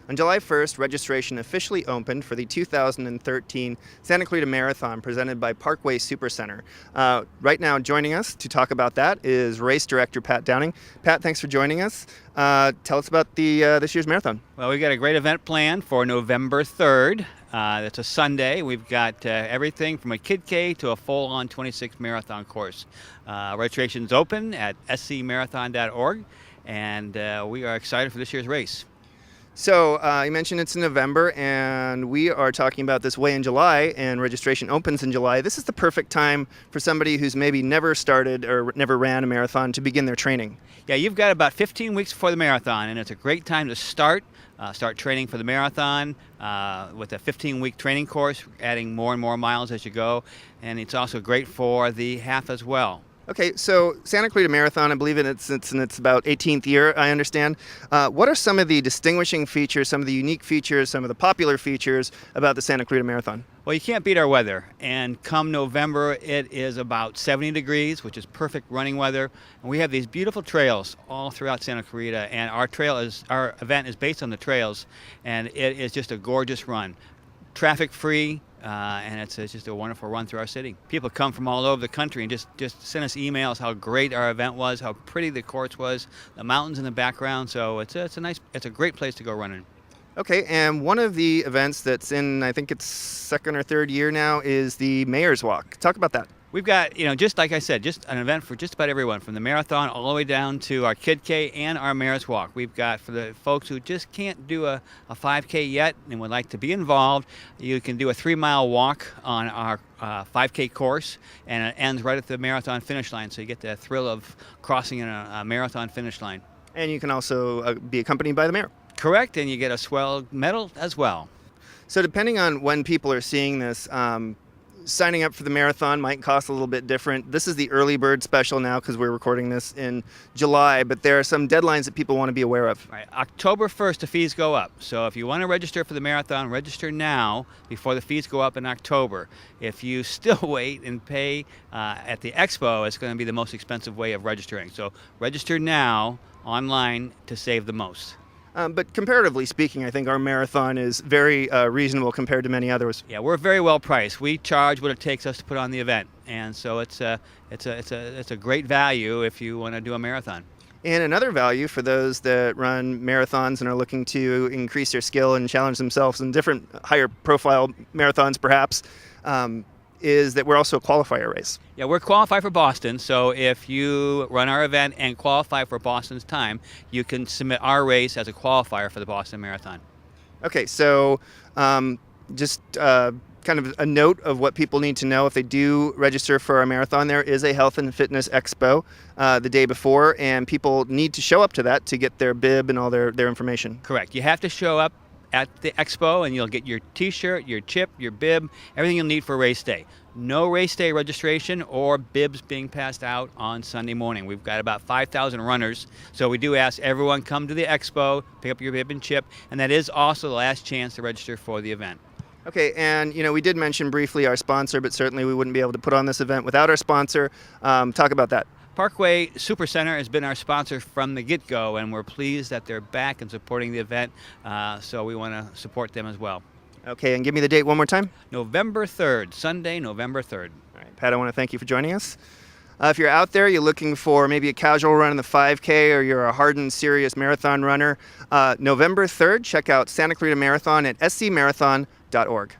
On July 1st, registration officially opened for the 2013 Santa Clarita Marathon presented by Parkway Supercenter. Right now, joining us to talk about that is race director Pat Downing. Pat, thanks for joining us. Tell us about this year's marathon. Well, we've got a great event planned for November 3rd. That's a Sunday. We've got everything from a Kid K to a full-on 26 marathon course. Registration's open at scmarathon.org, and we are excited for this year's race. So you mentioned it's in November, and we are talking about this way in July, and registration opens in July. This is the perfect time for somebody who's maybe never started or never ran a marathon to begin their training. Yeah, you've got about 15 weeks before the marathon, and it's a great time to start training for the marathon with a 15-week training course, adding more and more miles as you go, and it's also great for the half as well. Okay, so Santa Clarita Marathon, I believe it's in its about 18th year, I understand. What are some of the distinguishing features, some of the unique features, some of the popular features about the Santa Clarita Marathon? Well, you can't beat our weather, and come November, it is about 70 degrees, which is perfect running weather, and we have these beautiful trails all throughout Santa Clarita, and our event is based on the trails, and it is just a gorgeous run. Traffic-free, and it's just a wonderful run through our city. People come from all over the country and just send us emails how great our event was, how pretty the course was, the mountains in the background. So it's a great place to go running. Okay, and one of the events that's in, I think it's second or third year now, is the Mayor's Walk. Talk about that. We've got, just like I said, just an event for just about everyone, from the marathon all the way down to our Kid K and our Mayor's Walk. We've got, for the folks who just can't do a 5K yet and would like to be involved, you can do a 3-mile walk on our 5K course, and it ends right at the marathon finish line, so you get the thrill of crossing a marathon finish line. And you can also be accompanied by the mayor. Correct, and you get a swell medal as well. So depending on when people are seeing this, signing up for the marathon might cost a little bit different. This is the early bird special now because we're recording this in July, but there are some deadlines that people want to be aware of. Right. October 1st, the fees go up. So if you want to register for the marathon, register now before the fees go up in October. If you still wait and pay at the expo, it's going to be the most expensive way of registering. So register now online to save the most. But comparatively speaking, I think our marathon is very reasonable compared to many others. Yeah, we're very well priced. We charge what it takes us to put on the event, and so it's a great value if you want to do a marathon. And another value for those that run marathons and are looking to increase their skill and challenge themselves in different higher profile marathons, perhaps, is that we're also a qualifier race. Yeah, we're qualified for Boston, so if you run our event and qualify for Boston's time, you can submit our race as a qualifier for the Boston Marathon. Okay, so just kind of a note of what people need to know if they do register for our marathon. There is a health and fitness expo the day before, and people need to show up to that to get their bib and all their information. Correct. You have to show up at the expo, and you'll get your t-shirt, your chip, your bib, everything you'll need for race day. No race day registration or bibs being passed out on Sunday morning. We've got about 5,000 runners, so we do ask everyone come to the expo, pick up your bib and chip, and that is also the last chance to register for the event. Okay, and we did mention briefly our sponsor, but certainly we wouldn't be able to put on this event without our sponsor. Talk about that. Parkway Supercenter has been our sponsor from the get-go, and we're pleased that they're back and supporting the event, so we want to support them as well. Okay, and give me the date one more time. November 3rd, Sunday, November 3rd. All right, Pat, I want to thank you for joining us. If you're out there, you're looking for maybe a casual run in the 5K, or you're a hardened, serious marathon runner, November 3rd, check out Santa Clarita Marathon at scmarathon.org.